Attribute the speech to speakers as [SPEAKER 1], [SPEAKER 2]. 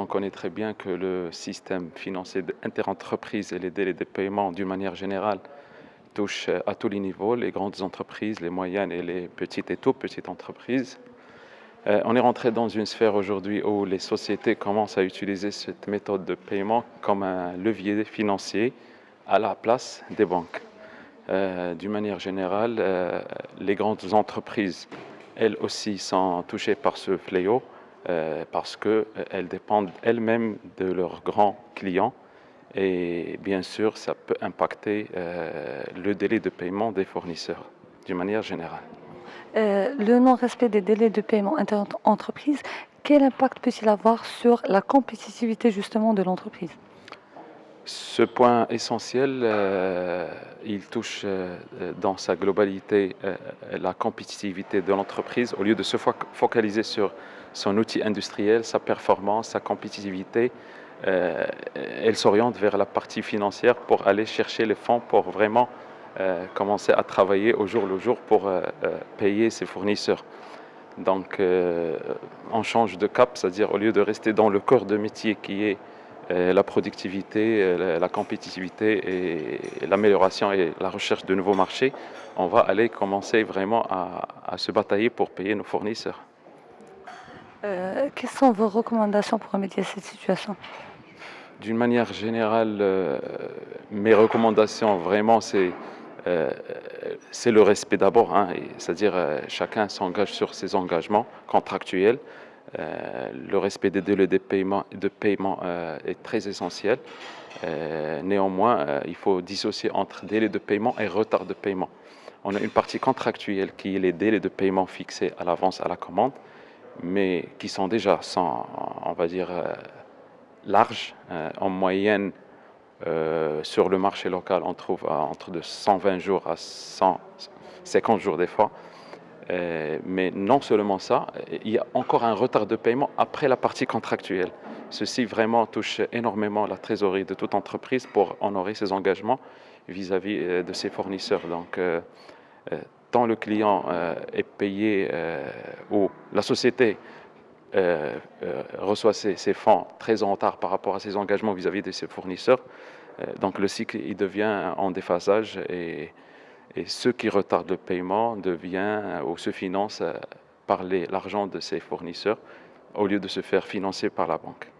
[SPEAKER 1] on connaît très bien que le système financier interentreprises et les délais de paiement, d'une manière générale, touchent à tous les niveaux, les grandes entreprises, les moyennes et les petites et tout petites entreprises. On est rentré dans une sphère aujourd'hui où les sociétés commencent à utiliser cette méthode de paiement comme un levier financier à la place des banques. D'une manière générale, les grandes entreprises, elles aussi, sont touchées par ce fléau parce qu'elles dépendent elles-mêmes de leurs grands clients et bien sûr, ça peut impacter le délai de paiement des fournisseurs d'une manière générale.
[SPEAKER 2] Le non-respect des délais de paiement inter-entreprises, quel impact peut-il avoir sur la compétitivité justement de l'entreprise?
[SPEAKER 1] Ce point essentiel, il touche dans sa globalité la compétitivité de l'entreprise. Au lieu de se focaliser sur son outil industriel, sa performance, sa compétitivité, elle s'oriente vers la partie financière pour aller chercher les fonds pour vraiment commencer à travailler au jour le jour pour payer ses fournisseurs. Donc, on change de cap, c'est-à-dire au lieu de rester dans le corps de métier qui est la productivité, la compétitivité et l'amélioration et la recherche de nouveaux marchés, on va aller commencer vraiment à se batailler pour payer nos fournisseurs.
[SPEAKER 2] Quelles sont vos recommandations pour remédier à cette situation?
[SPEAKER 1] D'une manière générale, mes recommandations, vraiment, euh, c'est le respect d'abord, hein, c'est-à-dire chacun s'engage sur ses engagements contractuels. Le respect des délais de paiement est très essentiel. Néanmoins, il faut dissocier entre délai de paiement et retard de paiement. On a une partie contractuelle qui est les délais de paiement fixés à l'avance à la commande, mais qui sont déjà, sans, on va dire, larges. En moyenne, sur le marché local, on trouve entre de 120 jours à 150 jours des fois. Mais non seulement ça, il y a encore un retard de paiement après la partie contractuelle. Ceci vraiment touche énormément la trésorerie de toute entreprise pour honorer ses engagements vis-à-vis de ses fournisseurs. Donc, tant le client est payé ou la société reçoit ses fonds très en retard par rapport à ses engagements vis-à-vis de ses fournisseurs, donc le cycle il devient en déphasage et ceux qui retardent le paiement devient ou se financent par l'argent de ses fournisseurs au lieu de se faire financer par la banque.